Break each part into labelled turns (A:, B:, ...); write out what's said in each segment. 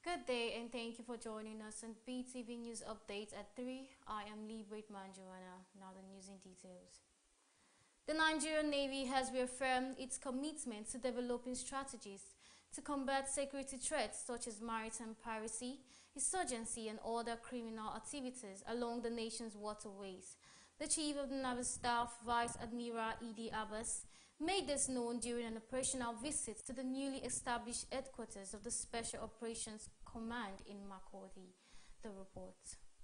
A: Good day and thank you for joining us on BeeTv News Updates at 3. I am Librit Manjoana. Now the news in details. The Nigerian Navy has reaffirmed its commitment to developing strategies to combat security threats such as maritime piracy, insurgency and other criminal activities along the nation's waterways. The Chief of the Naval Staff, Vice Admiral E.D. Abbas, made this known during an operational visit to the newly established headquarters of the Special Operations Command in Makurdi. The report.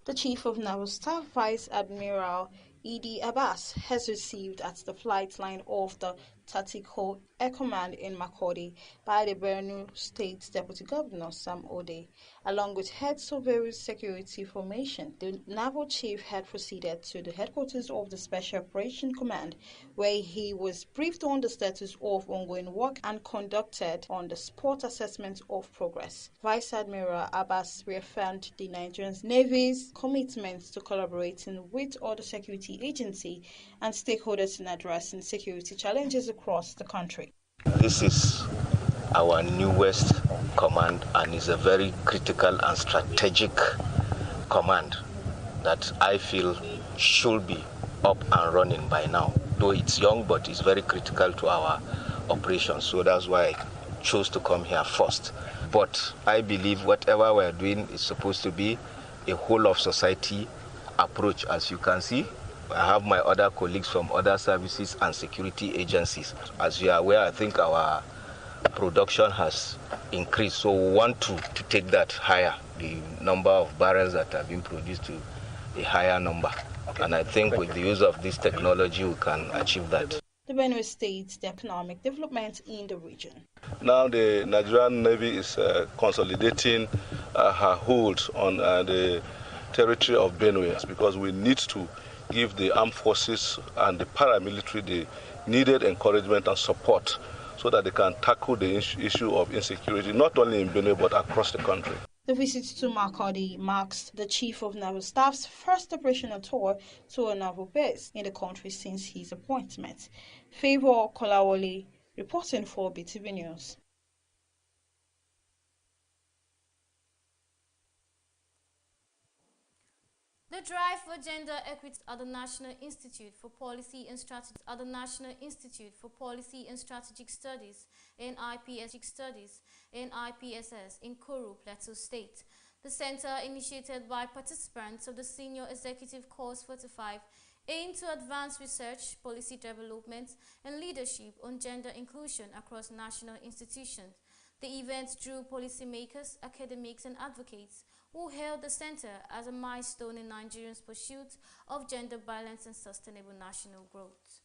B: The Chief of Naval Staff, Vice Admiral E.D. Abbas, has received at the flight line of the Tactical Air Command in Makurdi by the Borno State Deputy Governor Sam Ode, along with heads of various security formations. The Naval Chief had proceeded to the headquarters of the Special Operations Command, where he was briefed on the status of ongoing work and conducted on-the-spot assessment of progress. Vice Admiral Abbas reaffirmed the Nigerian Navy's commitment to collaborating with other security agencies and stakeholders in addressing security challenges across the country.
C: This is our newest command and is a very critical and strategic command that I feel should be up and running by now. Though it's young, but it's very critical to our operations. So that's why I chose to come here first. But I believe whatever we're doing is supposed to be a whole of society approach. As you can see, I have my other colleagues from other services and security agencies. As you are aware, I think our production has increased, so we want to take that higher, the number of barrels that have been produced to a higher number. And I think with the use of this technology, we can achieve that.
B: The Benue State, the economic development in the region.
D: Now the Nigerian Navy is consolidating her hold on the territory of Benue, because we need to give the armed forces and the paramilitary the needed encouragement and support so that they can tackle the issue of insecurity, not only in Benue but across the country.
B: The visit to Makurdi marks the Chief of Naval Staff's first operational tour to a naval base in the country since his appointment. Favor Kolawole reporting for BeeTv News.
A: The drive for gender equity at the National Institute for Policy and Strategic Studies (NIPSS) in Kuru, Plateau State. The center, initiated by participants of the Senior Executive Course 45, aimed to advance research, policy development, and leadership on gender inclusion across national institutions. The event drew policymakers, academics, and advocates who hailed the center as a milestone in Nigeria's pursuit of gender balance and sustainable national growth.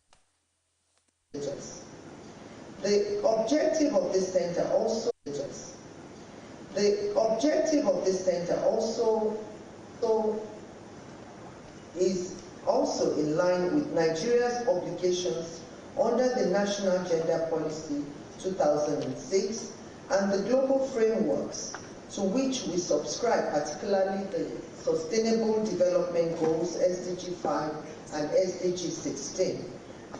E: The objective of this center is also in line with Nigeria's obligations under the National Gender Policy 2006 and the global frameworks to which we subscribe, particularly the Sustainable Development Goals, SDG 5 and SDG 16.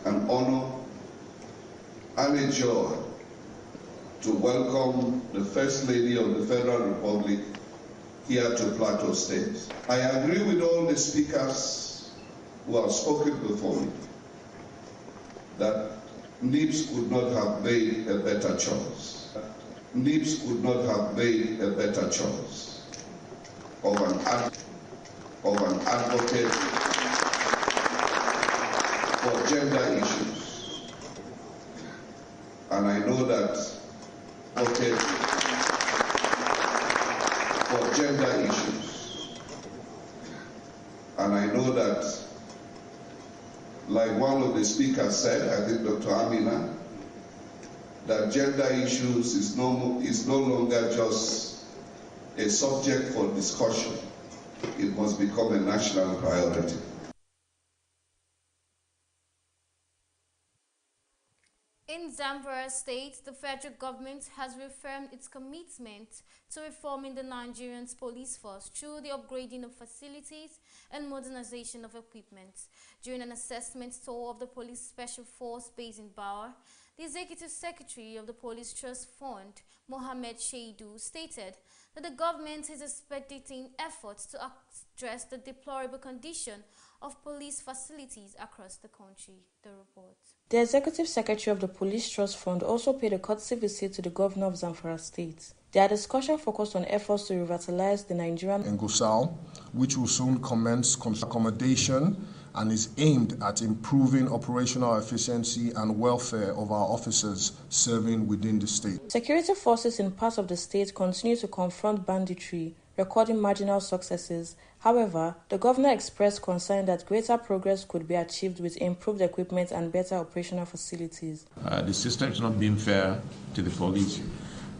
F: An honor and a joy to welcome the First Lady of the Federal Republic here to Plateau State. I agree with all the speakers who have spoken before me that NIPS could not have made a better choice. NIPS could not have made a better choice of an advocate for gender issues. And I know that advocate for gender issues. And I know that, like one of the speakers said, I think Dr. Amina, that gender issues is no longer just a subject for discussion. It must become a national priority.
A: In Zamfara State, the federal government has reaffirmed its commitment to reforming the Nigerian police force through the upgrading of facilities and modernization of equipment. During an assessment tour of the police special force based in Bauer, the Executive Secretary of the Police Trust Fund, Mohammed Shaidu, stated that the government is expediting efforts to address the deplorable condition of police facilities across the country. The report.
G: The Executive Secretary of the Police Trust Fund also paid a courtesy visit to the governor of Zamfara State. Their discussion focused on efforts to revitalize the Nigerian
H: in Gusau, which will soon commence accommodation and is aimed at improving operational efficiency and welfare of our officers serving within the state.
G: Security forces in parts of the state continue to confront banditry, recording marginal successes. However, the governor expressed concern that greater progress could be achieved with improved equipment and better operational facilities.
I: The system is not being fair to the police,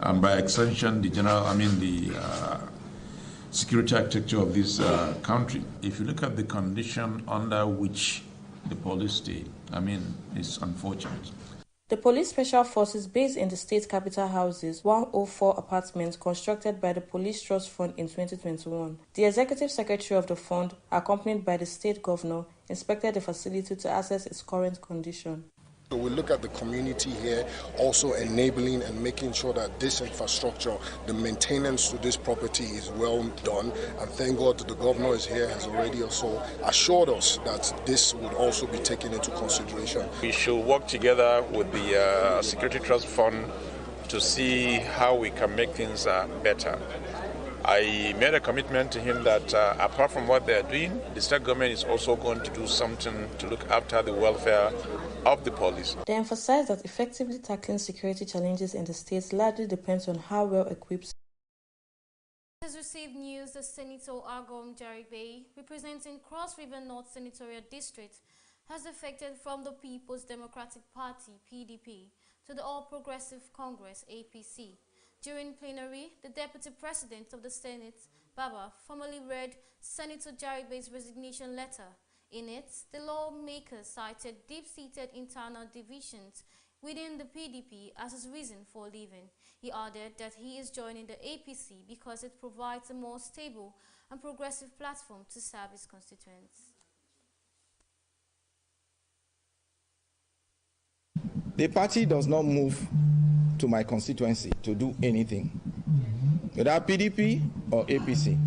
I: and by extension, the security architecture of this country. If you look at the condition under which the police stay, it's unfortunate.
G: The police special forces based in the state capital houses 104 apartments constructed by the Police Trust Fund in 2021. The executive secretary of the fund, accompanied by the state governor, inspected the facility to assess its current condition.
J: So we look at the community here, also enabling and making sure that this infrastructure, the maintenance to this property is well done. And thank God the governor is here, has already also assured us that this would also be taken into consideration.
K: We should work together with the Security Trust Fund to see how we can make things better. I made a commitment to him that apart from what they're doing, the state government is also going to do something to look after the welfare of the police.
G: They emphasized that effectively tackling security challenges in the state largely depends on how well equipped.
A: Has received news that Senator Agom Jaribe, representing Cross River North Senatorial District, has defected from the People's Democratic Party (PDP) to the All Progressive Congress (APC). During plenary, the Deputy President of the Senate, Baba, formally read Senator Jaribe's resignation letter. In it, the lawmakers cited deep-seated internal divisions within the PDP as his reason for leaving. He added that he is joining the APC because it provides a more stable and progressive platform to serve his constituents.
L: The party does not move to my constituency to do anything. Whether PDP or APC,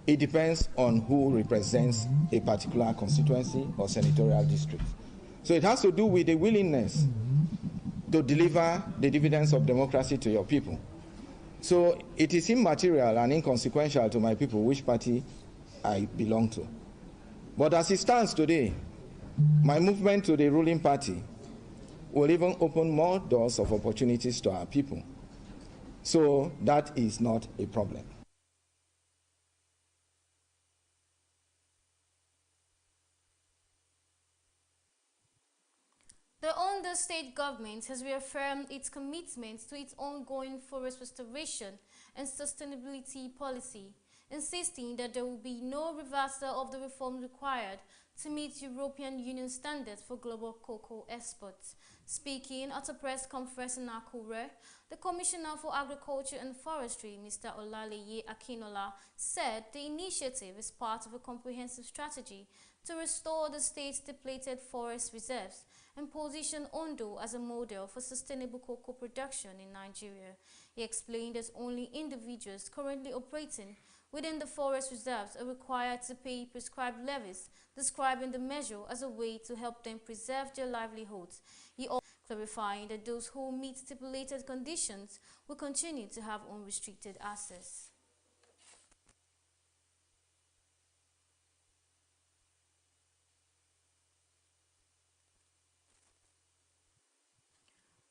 L: it depends on who represents a particular constituency or senatorial district. So it has to do with the willingness to deliver the dividends of democracy to your people. So it is immaterial and inconsequential to my people which party I belong to. But as it stands today, my movement to the ruling party will even open more doors of opportunities to our people. So that is not a problem.
A: The Ondo state government has reaffirmed its commitment to its ongoing forest restoration and sustainability policy, insisting that there will be no reversal of the reform required to meet European Union standards for global cocoa exports. Speaking at a press conference in Akure, the Commissioner for Agriculture and Forestry, Mr. Olaleye Akinola, said the initiative is part of a comprehensive strategy to restore the state's depleted forest reserves and position Ondo as a model for sustainable cocoa production in Nigeria. He explained that only individuals currently operating within the forest reserves are required to pay prescribed levies, describing the measure as a way to help them preserve their livelihoods. He also clarifying that those who meet stipulated conditions will continue to have unrestricted access.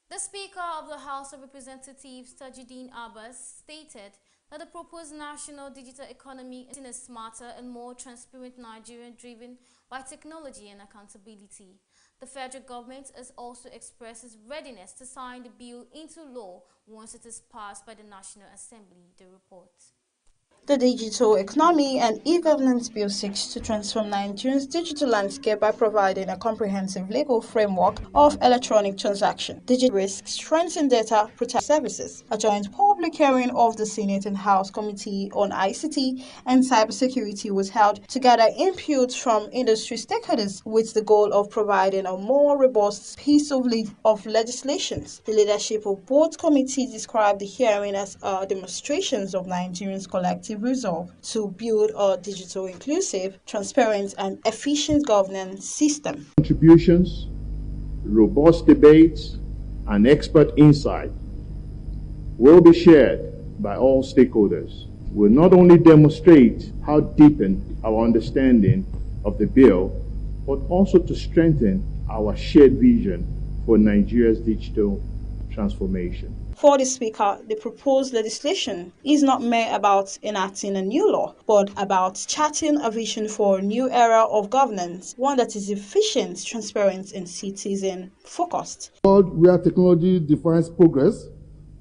A: The Speaker of the House of Representatives, Tajuddin Abbas, stated that the proposed national digital economy is a smarter and more transparent Nigeria driven by technology and accountability. The federal government has also expressed its readiness to sign the bill into law once it is passed by the National Assembly, the report.
B: The Digital Economy and E-Governance Bill seeks to transform Nigeria's digital landscape by providing a comprehensive legal framework of electronic transaction, digital risk, strengthen data protection services. A joint public hearing of the Senate and House Committee on ICT and Cybersecurity was held to gather input from industry stakeholders with the goal of providing a more robust piece of legislation. The leadership of both committees described the hearing as a demonstration of Nigerians' collective resolve to build a digital inclusive, transparent and efficient governance system.
M: Contributions, robust debates and expert insight will be shared by all stakeholders. Will not only demonstrate how deepened our understanding of the bill, but also to strengthen our shared vision for Nigeria's digital transformation.
B: For the Speaker, the proposed legislation is not mere about enacting a new law, but about charting a vision for a new era of governance, one that is efficient, transparent, and citizen-focused.
N: Where technology defines progress,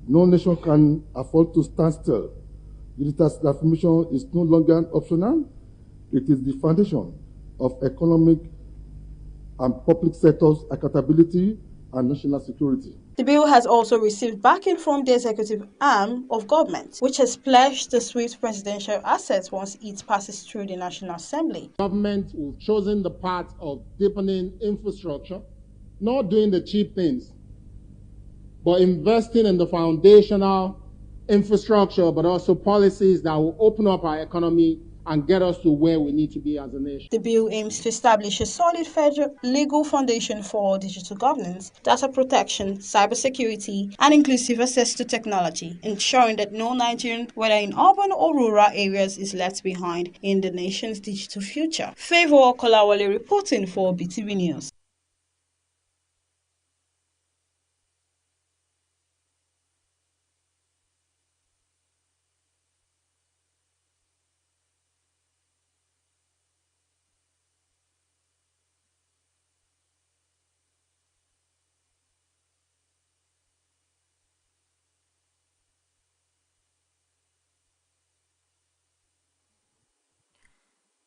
N: no nation can afford to stand still. Digital transformation is no longer optional. It is the foundation of economic and public sectors' accountability and national security.
B: The bill has also received backing from the executive arm of government, which has pledged the swift presidential assets once it passes through the National Assembly.
N: Government will chosen the path of deepening infrastructure, not doing the cheap things, but investing in the foundational infrastructure, but also policies that will open up our economy and get us to where we need to be as a nation.
B: The bill aims to establish a solid federal legal foundation for digital governance, data protection, cybersecurity, and inclusive access to technology, ensuring that no Nigerian, whether in urban or rural areas, is left behind in the nation's digital future. Favor Kolawole reporting for BeeTv News.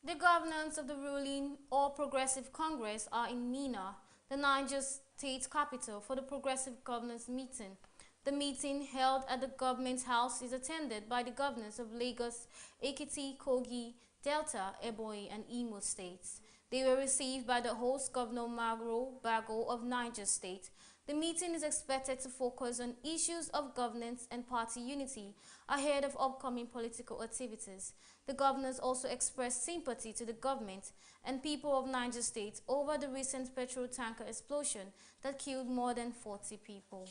A: The governors of the ruling All Progressive Congress are in Minna, the Niger state capital, for the Progressive Governors meeting. The meeting, held at the government house, is attended by the governors of Lagos, Ekiti, Kogi, Delta, Ebonyi, and Imo states. They were received by the host Governor Magro Bago of Niger State. The meeting is expected to focus on issues of governance and party unity ahead of upcoming political activities. The governors also expressed sympathy to the government and people of Niger State over the recent petrol tanker explosion that killed more than 40 people.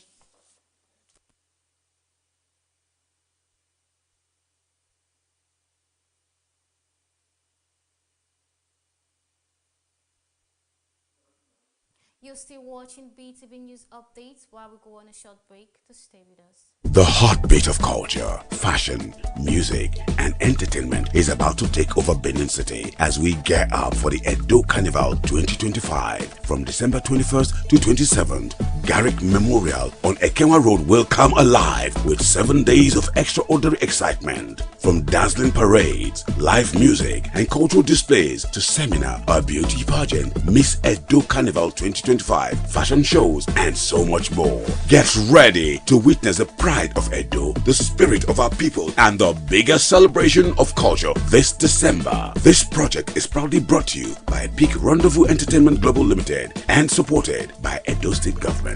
A: You're still watching BeeTv News Updates while we go on a short break. To stay with us.
O: The heartbeat of culture, fashion, music, and entertainment is about to take over Benin City as we gear up for the Edo Carnival 2025 from December 21st to 27th. Garrick Memorial on Ekenwa Road will come alive with 7 days of extraordinary excitement. From dazzling parades, live music, and cultural displays to seminar, a beauty pageant, Miss Edo Carnival 2025, fashion shows, and so much more. Get ready to witness the pride of Edo, the spirit of our people, and the biggest celebration of culture this December. This project is proudly brought to you by Peak Rendezvous Entertainment Global Limited and supported by Edo State Government.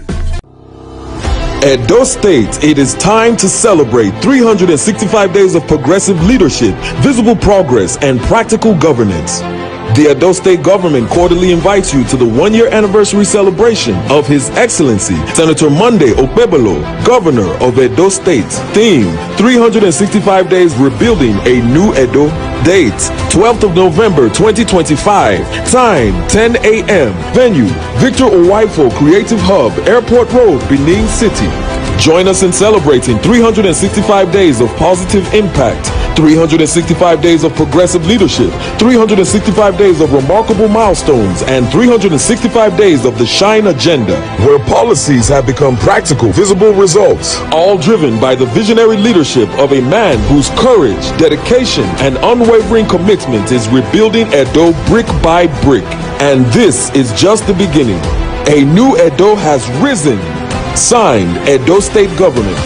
P: Edo State, it is time to celebrate 365 days of progressive leadership, visible progress, and practical governance. The Edo State government cordially invites you to the one-year anniversary celebration of His Excellency Senator Monday Okpebolo, Governor of Edo State. Theme: 365 days rebuilding a new Edo. Date: 12th of November 2025. Time: 10 a.m. Venue: Victor Owaifo Creative Hub, Airport Road, Benin City. Join us in celebrating 365 days of positive impact 365 days of progressive leadership, 365 days of remarkable milestones, and 365 days of the Shine Agenda, where policies have become practical, visible results, all driven by the visionary leadership of a man whose courage, dedication, and unwavering commitment is rebuilding Edo brick by brick. And this is just the beginning. A new Edo has risen. Signed, Edo State Government.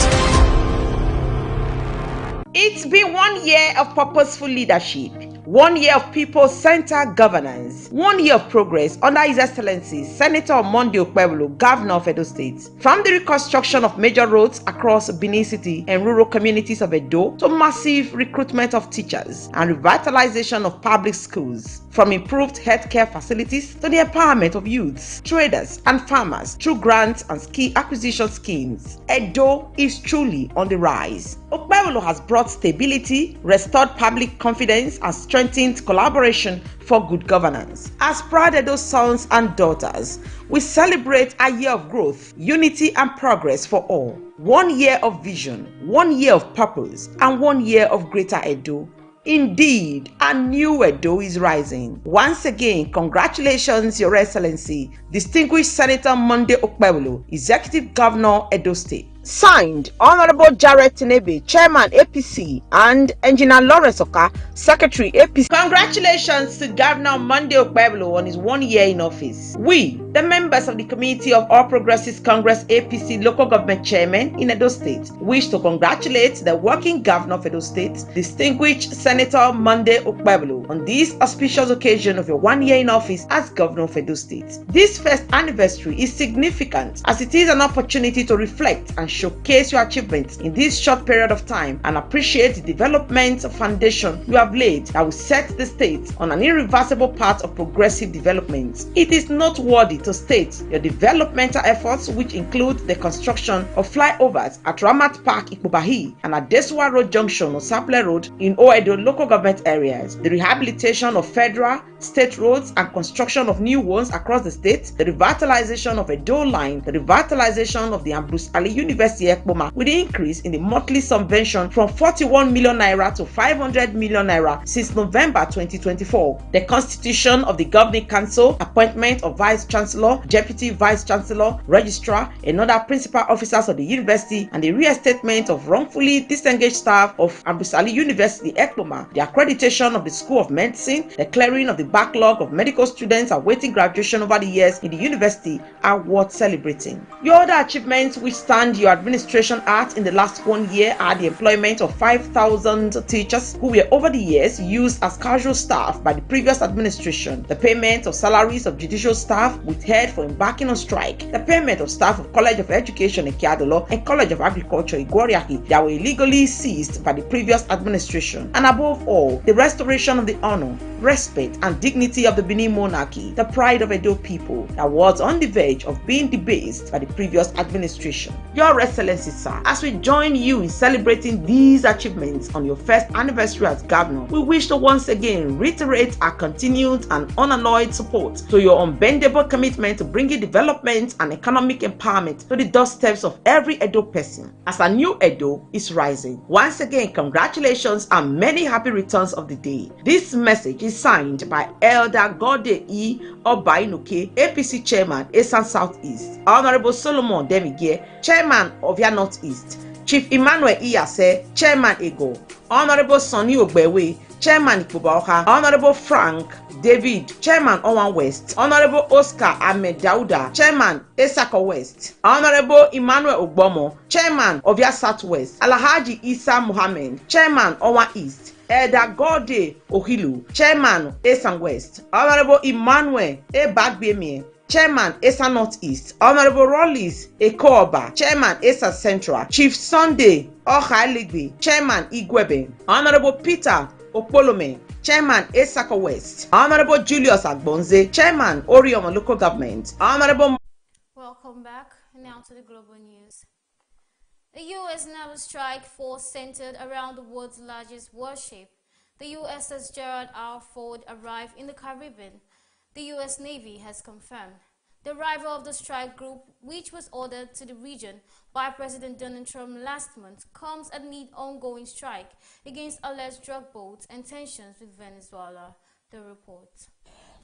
Q: It's been 1 year of purposeful leadership, 1 year of people-centered governance, 1 year of progress under His Excellency Senator Monday Okpebholo, Governor of Edo State. From the reconstruction of major roads across Benin City and rural communities of Edo to massive recruitment of teachers and revitalization of public schools, from improved healthcare facilities to the empowerment of youths, traders, and farmers through grants and skill acquisition schemes, Edo is truly on the rise. Okpebholo has brought stability, restored public confidence, and strengthened collaboration for good governance. As proud Edo sons and daughters, we celebrate a year of growth, unity, and progress for all. 1 year of vision, 1 year of purpose, and 1 year of greater Edo. Indeed, a new Edo is rising. Once again, congratulations, Your Excellency, Distinguished Senator Monday Okpebholo, Executive Governor, Edo State. Signed, Honorable Jared Tinebe, Chairman APC, and Engineer Lawrence Oka, Secretary APC. Congratulations to Governor Monday Okpebholo on his 1 year in office. We, the members of the Committee of All Progressives Congress APC Local Government Chairman in Edo State, wish to congratulate the working Governor of Edo State, Distinguished Senator Monday Okpebholo, on this auspicious occasion of your 1 year in office as Governor of Edo State. This first anniversary is significant as it is an opportunity to reflect and showcase your achievements in this short period of time and appreciate the development foundation you have laid that will set the state on an irreversible path of progressive development. It is noteworthy to state your developmental efforts, which include the construction of flyovers at Ramat Park, Ikpobahi, and at Deswa Road Junction or Saple Road in Oedo local government areas, the rehabilitation of federal, state roads and construction of new ones across the state, the revitalization of Edo Line, the revitalization of the Ambrose Ali University Ekpoma with the increase in the monthly subvention from 41 million naira to 500 million naira since November 2024, the constitution of the Governing Council, appointment of Vice Chancellor, Deputy Vice Chancellor, Registrar, and other principal officers of the university, and the reinstatement of wrongfully disengaged staff of Ambrose Ali University Ekpoma, the accreditation of the School of Medicine, the clearing of the backlog of medical students awaiting graduation over the years in the university are worth celebrating. Your other achievements which stand your administration at in the last 1 year are the employment of 5,000 teachers who were over the years used as casual staff by the previous administration, the payment of salaries of judicial staff withheld for embarking on strike, the payment of staff of College of Education Ikiadolo and College of Agriculture Igworiaki that were illegally seized by the previous administration, and above all, the restoration of the honor, respect, and dignity of the Benin monarchy, the pride of Edo people that was on the verge of being debased by the previous administration. Your Excellency, sir, as we join you in celebrating these achievements on your first anniversary as governor, we wish to once again reiterate our continued and unalloyed support to your unbendable commitment to bringing development and economic empowerment to the doorsteps of every Edo person as a new Edo is rising. Once again, congratulations and many happy returns of the day. This message is signed by Elder Gode E. Obainuke, APC Chairman, Esan Southeast, Honorable Solomon Demige, Chairman of Ya Northeast, Chief Emmanuel Iyase, Chairman Ego, Honorable Sonny Ogbewe, Chairman Ikpobaoka, Honorable Frank David, Chairman Owan West, Honorable Oscar Ahmed Dauda, Chairman Esako West, Honorable Emmanuel Ogbomo, Chairman of Ya Southwest, Alhaji Isa Muhammad, Chairman Owan East, Elder Gode Ohilu, Chairman Esan West, Honorable Emmanuel Ebagbemie, Chairman Esa Northeast, Honorable Rollis Ekoba, Chairman Esa Central, Chief Sunday Ohaligbe, Chairman Igwebe, Honorable Peter Opolome, Chairman Esako West, Honorable Julius Agbonze, Chairman Orioma Local Government, Honorable.
A: Welcome back. Now to the global news. The U.S. naval strike force centered around the world's largest warship. The USS Gerald R. Ford arrived in the Caribbean. The U.S. Navy has confirmed. The arrival of the strike group, which was ordered to the region by President Donald Trump last month, comes amid ongoing strike against alleged drug boats and tensions with Venezuela. The report.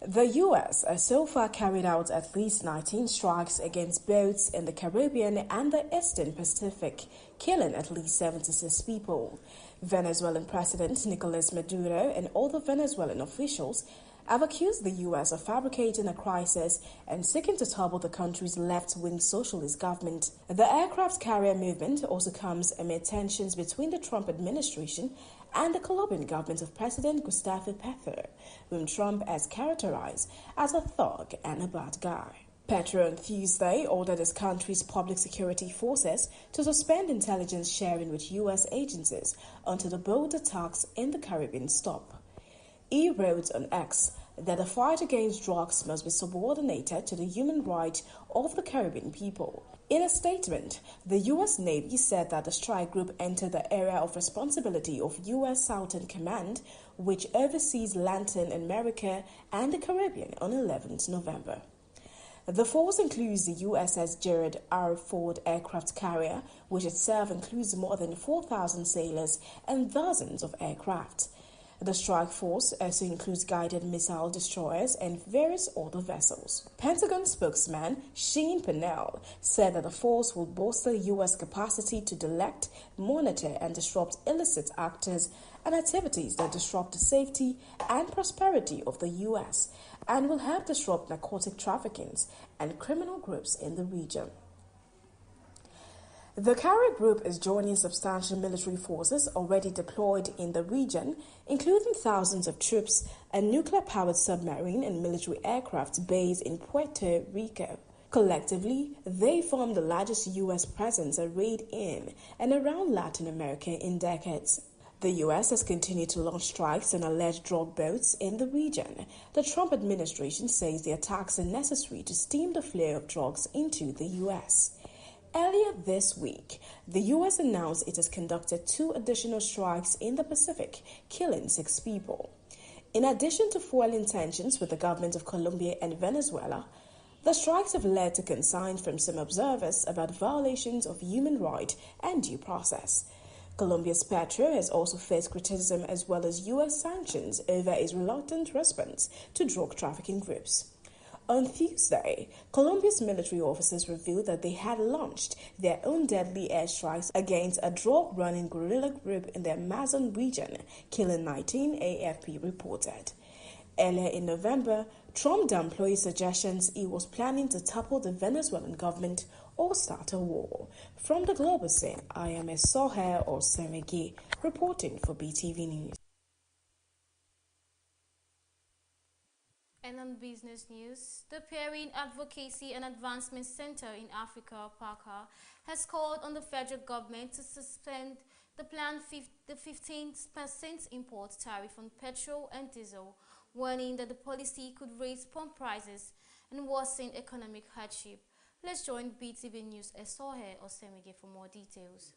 R: The U.S. has so far carried out at least 19 strikes against boats in the Caribbean and the Eastern Pacific, killing at least 76 people. Venezuelan President Nicolas Maduro and other Venezuelan officials have accused the U.S. of fabricating a crisis and seeking to topple the country's left-wing socialist government. The aircraft carrier movement also comes amid tensions between the Trump administration and the Colombian government of President Gustavo Petro, whom Trump has characterized as a thug and a bad guy. Petro on Tuesday ordered his country's public security forces to suspend intelligence sharing with U.S. agencies until the boat attacks in the Caribbean stop. He wrote on X that the fight against drugs must be subordinated to the human rights of the Caribbean people. In a statement, the U.S. Navy said that the strike group entered the area of responsibility of U.S. Southern Command, which oversees Latin America and the Caribbean, on 11th November. The force includes the USS Gerald R. Ford aircraft carrier, which itself includes more than 4,000 sailors and dozens of aircraft. The strike force also includes guided missile destroyers and various other vessels. Pentagon spokesman Shane Pennell said that the force will bolster U.S. capacity to detect, monitor, and disrupt illicit actors and activities that disrupt the safety and prosperity of the U.S. and will help disrupt narcotic trafficking and criminal groups in the region. The carrier group is joining substantial military forces already deployed in the region, including thousands of troops, a nuclear-powered submarine and military aircraft based in Puerto Rico. Collectively, they form the largest U.S. presence arrayed in and around Latin America in decades. The U.S. has continued to launch strikes on alleged drug boats in the region. The Trump administration says the attacks are necessary to stem the flow of drugs into the U.S. Earlier this week, the U.S. announced it has conducted 2 additional strikes in the Pacific, killing 6 people. In addition to fueling tensions with the government of Colombia and Venezuela, the strikes have led to concerns from some observers about violations of human rights and due process. Colombia's Petro has also faced criticism as well as U.S. sanctions over its reluctant response to drug trafficking groups. On Tuesday, Colombia's military officers revealed that they had launched their own deadly airstrikes against a drug-running guerrilla group in the Amazon region, killing 19, AFP reported. Earlier in November, Trump downplayed suggestions he was planning to topple the Venezuelan government or start a war. From the global scene, I am Soher Osemege, reporting for BeeTv News.
A: And on business news, the Peering Advocacy and Advancement Center in Africa, PACA, has called on the federal government to suspend the planned 15% import tariff on petrol and diesel, warning that the policy could raise pump prices and worsen economic hardship. Let's join BeeTv News' Soher Osemege for more details.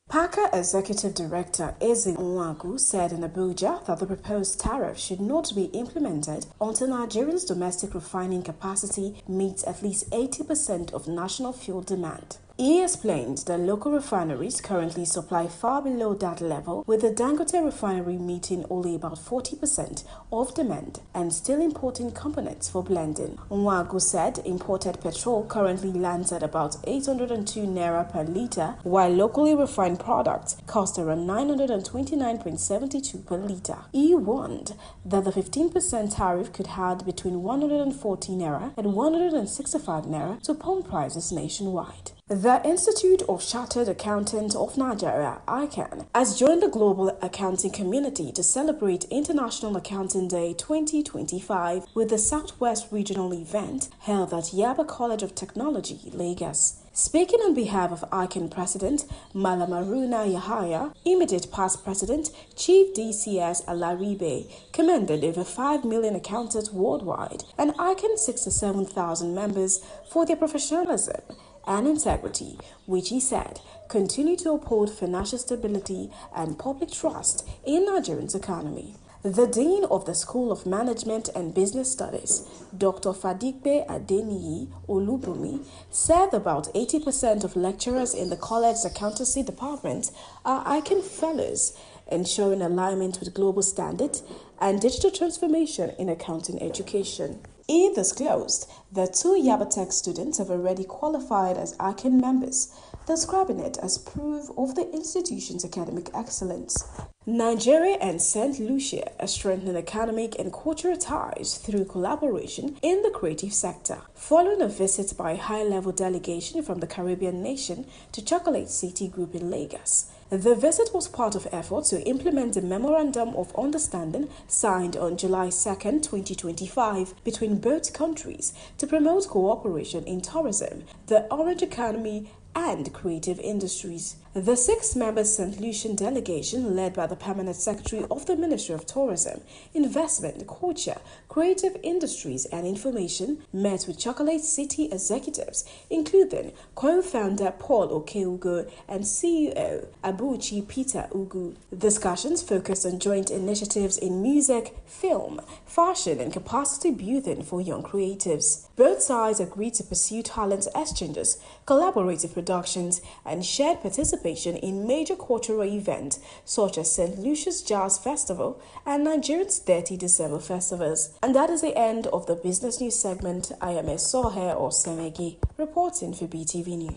R: PACA Executive Director Eze Nwagu said in Abuja that the proposed tariff should not be implemented until Nigerians' domestic refining capacity meets at least 80% of national fuel demand. He explained that local refineries currently supply far below that level, with the Dangote refinery meeting only about 40% of demand and still importing components for blending. Nwagu said imported petrol currently lands at about 802 naira per litre, while locally refined products cost around 929.72 per litre. He warned that the 15% tariff could add between 140 naira and 165 naira to pump prices nationwide. The Institute of Chartered Accountants of Nigeria, ICANN, has joined the global accounting community to celebrate International Accounting Day 2025 with the Southwest Regional event held at Yaba College of Technology, Lagos. Speaking on behalf of ICANN President Malam Haruna Yahaya, immediate past President Chief DCS Alaribe commended over 5 million accountants worldwide and ICANN 67,000 members for their professionalism and integrity, which he said continue to uphold financial stability and public trust in Nigeria's economy. The Dean of the School of Management and Business Studies, Dr. Fadipe Adeniyi Olubumi, said about 80% of lecturers in the college's accountancy department are ICANN fellows, ensuring alignment with global standards and digital transformation in accounting education. He disclosed that 2 Yabatech students have already qualified as ICANN members, describing it as proof of the institution's academic excellence. Nigeria and St. Lucia are strengthening academic and cultural ties through collaboration in the creative sector, following a visit by a high-level delegation from the Caribbean nation to Chocolate City Group in Lagos. The visit was part of efforts to implement the Memorandum of Understanding signed on July 2, 2025 between both countries to promote cooperation in tourism, the orange economy, and creative industries. The 6-member St. Lucian delegation, led by the Permanent Secretary of the Ministry of Tourism, Investment, Culture, Creative Industries and Information, met with Chocolate City executives, including co-founder Paul Okeugo and CEO Abuchi Peter Ugu. Discussions focused on joint initiatives in music, film, fashion and capacity building for young creatives. Both sides agreed to pursue talent exchanges, collaborative productions, and shared participation in major cultural events such as St. Lucia's Jazz Festival and Nigeria's 30 December festivals. And that is the end of the business news segment. I am Esohe Osemegi, reporting for BeeTv News.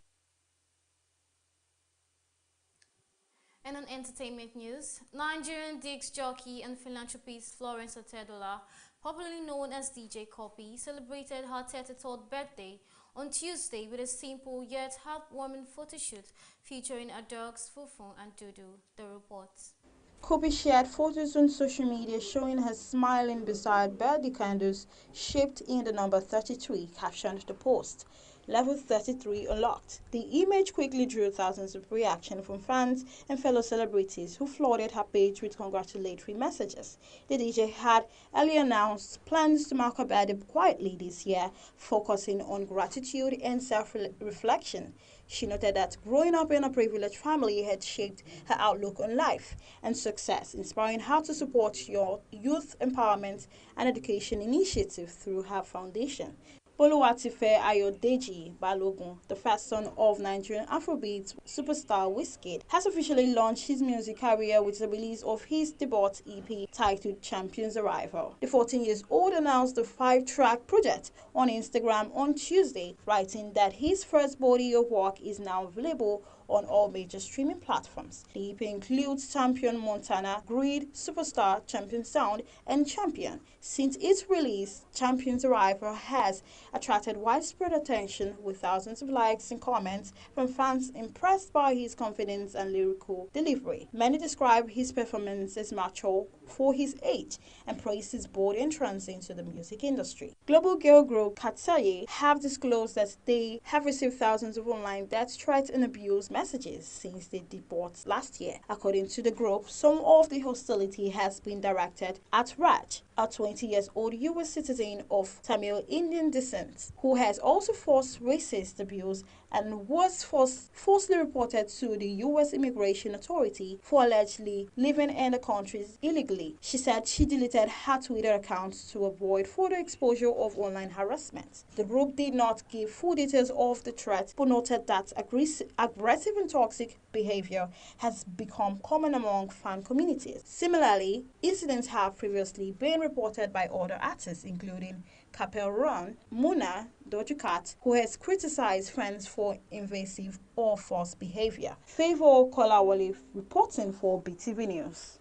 A: And on entertainment news, Nigerian disc jockey and philanthropist Florence Otedola, popularly known as DJ Copy, celebrated her 33rd birthday on Tuesday with a simple yet heartwarming photo shoot featuring her dogs Fufu and Dudu. The reports.
B: Kobe shared photos on social media showing her smiling beside birthday candles shaped in the number 33, captioned the post. Level 33 unlocked. The image quickly drew thousands of reaction from fans and fellow celebrities who flooded her page with congratulatory messages. The DJ had earlier announced plans to mark her birthday quietly this year, focusing on gratitude and self-reflection. She noted that growing up in a privileged family had shaped her outlook on life and success, inspiring her to support your youth empowerment and education initiative through her foundation. Boluwatife Ayodeji Balogun, the first son of Nigerian Afrobeat superstar Wizkid, has officially launched his music career with the release of his debut EP titled Champion's Arrival. The 14-year-old announced the 5-track project on Instagram on Tuesday, writing that his first body of work is now available on all major streaming platforms. The EP includes Champion Montana, Grid, Superstar, Champion Sound, and Champion. Since its release, Champion's Arrival has attracted widespread attention with thousands of likes and comments from fans impressed by his confidence and lyrical delivery. Many describe his performance as mature for his age and praise his bold entrance into the music industry. Global girl group Katsaye have disclosed that they have received thousands of online death threats and abuse messages since their debut last year. According to the group, some of the hostility has been directed at Raj, a 20-year-old US citizen of Tamil Indian descent, who has also faced racist abuse and was falsely reported to the U.S. Immigration Authority for allegedly living in the country illegally. She said she deleted her Twitter account to avoid further exposure of online harassment. The group did not give full details of the threat, but noted that aggressive and toxic behavior has become common among fan communities. Similarly, incidents have previously been reported by other artists, including Capel Ron, Muna Dojukat, who has criticized fans for invasive or false behavior. Favor Kolawole reporting for BeeTv News.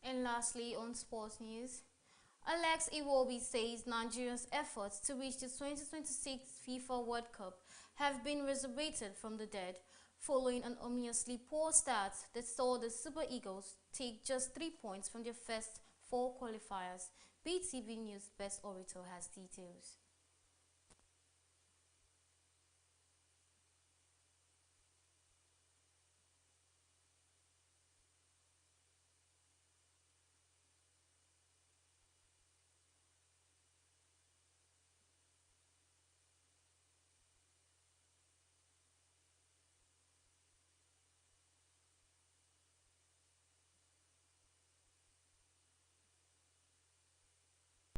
A: And lastly, on sports news, Alex Iwobi says Nigeria's efforts to reach the 2026 FIFA World Cup have been resurrected from the dead, following an ominously poor start that saw the Super Eagles take just 3 points from their first 4 qualifiers. BeeTv News Best Orator has details.